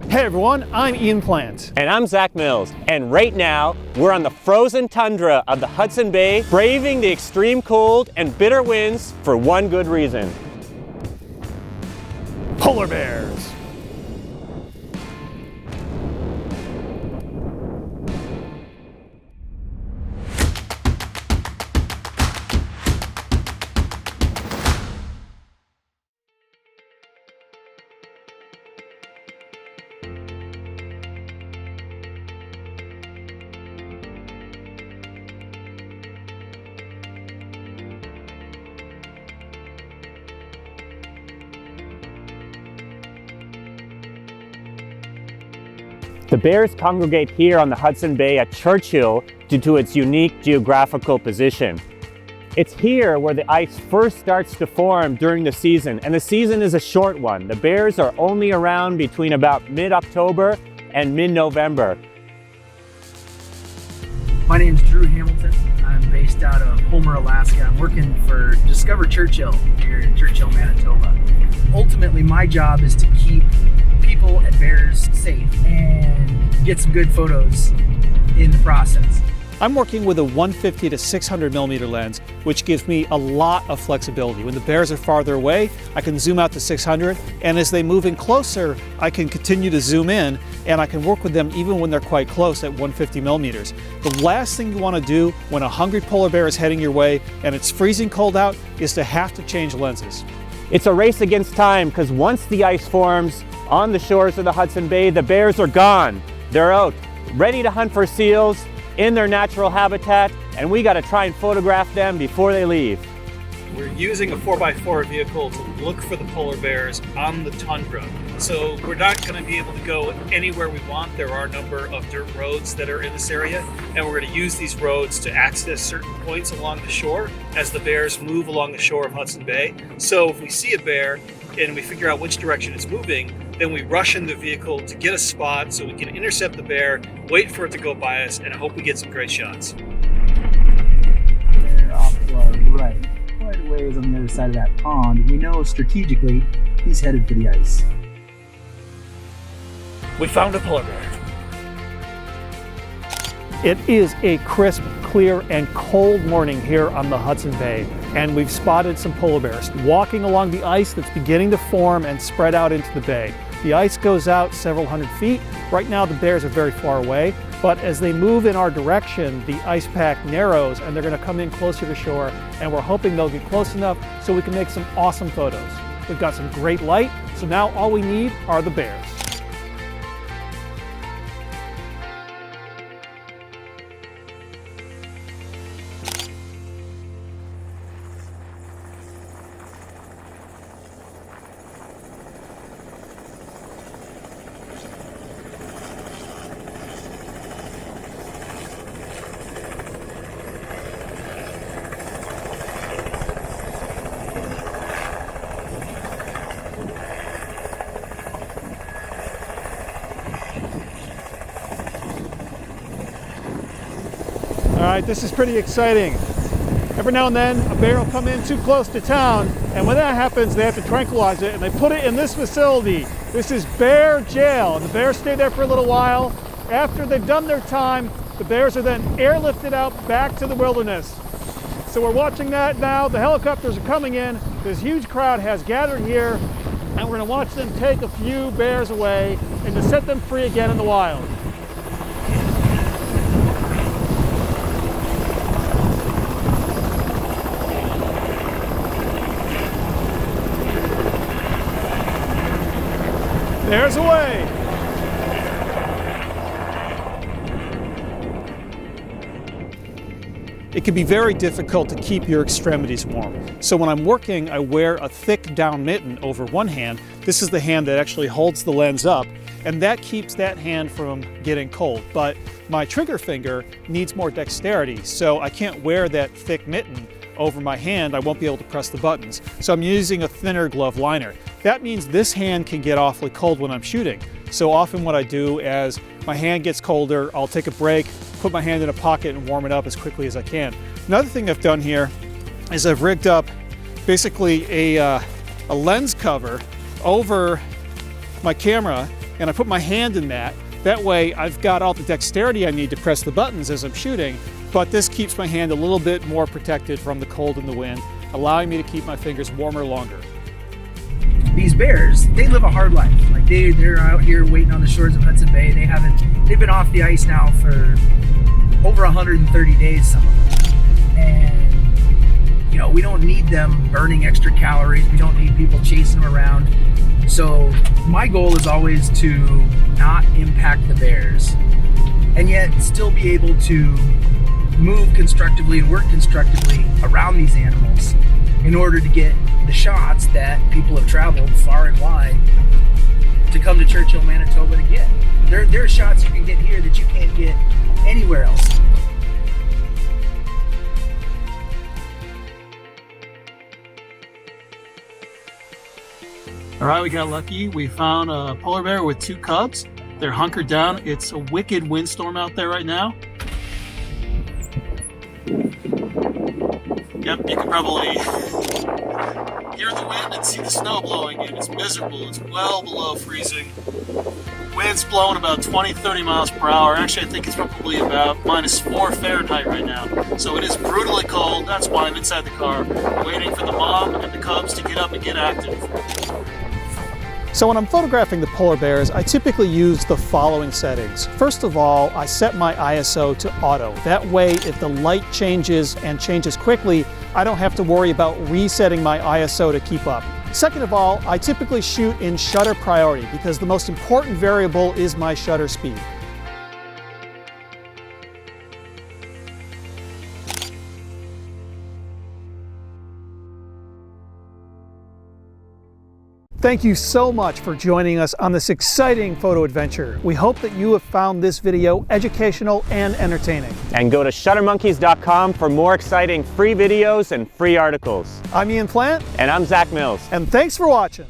Hey everyone, I'm Ian Plant. And I'm Zach Mills. And right now, we're on the frozen tundra of the Hudson Bay, braving the extreme cold and bitter winds for one good reason. Polar bears. The bears congregate here on the Hudson Bay at Churchill due to its unique geographical position. It's here where the ice first starts to form during the season, and the season is a short one. The bears are only around between about mid-October and mid-November. My name is Drew Hamilton. I'm based out of Homer, Alaska. I'm working for Discover Churchill here in Churchill, Manitoba. Ultimately, my job is to keep people and bears safe and get some good photos in the process. I'm working with a 150 to 600 millimeter lens, which gives me a lot of flexibility. When the bears are farther away, I can zoom out to 600, and as they move in closer, I can continue to zoom in, and I can work with them even when they're quite close at 150 millimeters. The last thing you want to do when a hungry polar bear is heading your way and it's freezing cold out is to have to change lenses. It's a race against time because once the ice forms on the shores of the Hudson Bay, the bears are gone. They're out, ready to hunt for seals in their natural habitat, and we got to try and photograph them before they leave. We're using a 4x4 vehicle to look for the polar bears on the tundra. So we're not going to be able to go anywhere we want. There are a number of dirt roads that are in this area, and we're going to use these roads to access certain points along the shore as the bears move along the shore of Hudson Bay. So if we see a bear and we figure out which direction it's moving, then we rush in the vehicle to get a spot so we can intercept the bear, wait for it to go by us, and hope we get some great shots. They're off to our right, quite a ways on the other side of that pond. We know strategically he's headed for the ice. We found a polar bear. It is a crisp, clear, and cold morning here on the Hudson Bay, and we've spotted some polar bears walking along the ice that's beginning to form and spread out into the bay. The ice goes out several hundred feet. Right now the bears are very far away, but as they move in our direction, the ice pack narrows and they're going to come in closer to shore, and we're hoping they'll get close enough so we can make some awesome photos. We've got some great light, so now all we need are the bears. All right, this is pretty exciting. Every now and then, a bear will come in too close to town, and when that happens, they have to tranquilize it, and they put it in this facility. This is bear jail, and the bears stay there for a little while. After they've done their time, the bears are then airlifted out back to the wilderness. So we're watching that now. The helicopters are coming in. This huge crowd has gathered here, and we're gonna watch them take a few bears away and to set them free again in the wild. There's a way. It can be very difficult to keep your extremities warm. So when I'm working, I wear a thick down mitten over one hand. This is the hand that actually holds the lens up, and that keeps that hand from getting cold. But my trigger finger needs more dexterity, so I can't wear that thick mitten over my hand. I won't be able to press the buttons. So I'm using a thinner glove liner. That means this hand can get awfully cold when I'm shooting. So often what I do as my hand gets colder, I'll take a break, put my hand in a pocket and warm it up as quickly as I can. Another thing I've done here is I've rigged up basically a lens cover over my camera and I put my hand in that. That way I've got all the dexterity I need to press the buttons as I'm shooting, but this keeps my hand a little bit more protected from the cold and the wind, allowing me to keep my fingers warmer longer. These bears, they live a hard life. Like they're out here waiting on the shores of Hudson Bay. They've been off the ice now for over 130 days, some of them. And, you know, we don't need them burning extra calories. We don't need people chasing them around. So my goal is always to not impact the bears and yet still be able to move constructively and work constructively around these animals in order to get the shots that people have traveled far and wide to come to Churchill, Manitoba to get. There are shots you can get here that you can't get anywhere else. All right, we got lucky. We found a polar bear with 2 cubs. They're hunkered down. It's a wicked windstorm out there right now. Yep, you can probably hear the wind and see the snow blowing in. It's miserable. It's well below freezing. Wind's blowing about 20-30 miles per hour. Actually, I think it's probably about -4 Fahrenheit right now. So it is brutally cold. That's why I'm inside the car, waiting for the mom and the cubs to get up and get active. So when I'm photographing the polar bears, I typically use the following settings. First of all, I set my ISO to auto. That way, if the light changes and changes quickly, I don't have to worry about resetting my ISO to keep up. Second of all, I typically shoot in shutter priority because the most important variable is my shutter speed. Thank you so much for joining us on this exciting photo adventure. We hope that you have found this video educational and entertaining. And go to shuttermonkeys.com for more exciting free videos and free articles. I'm Ian Plant. And I'm Zach Mills. And thanks for watching.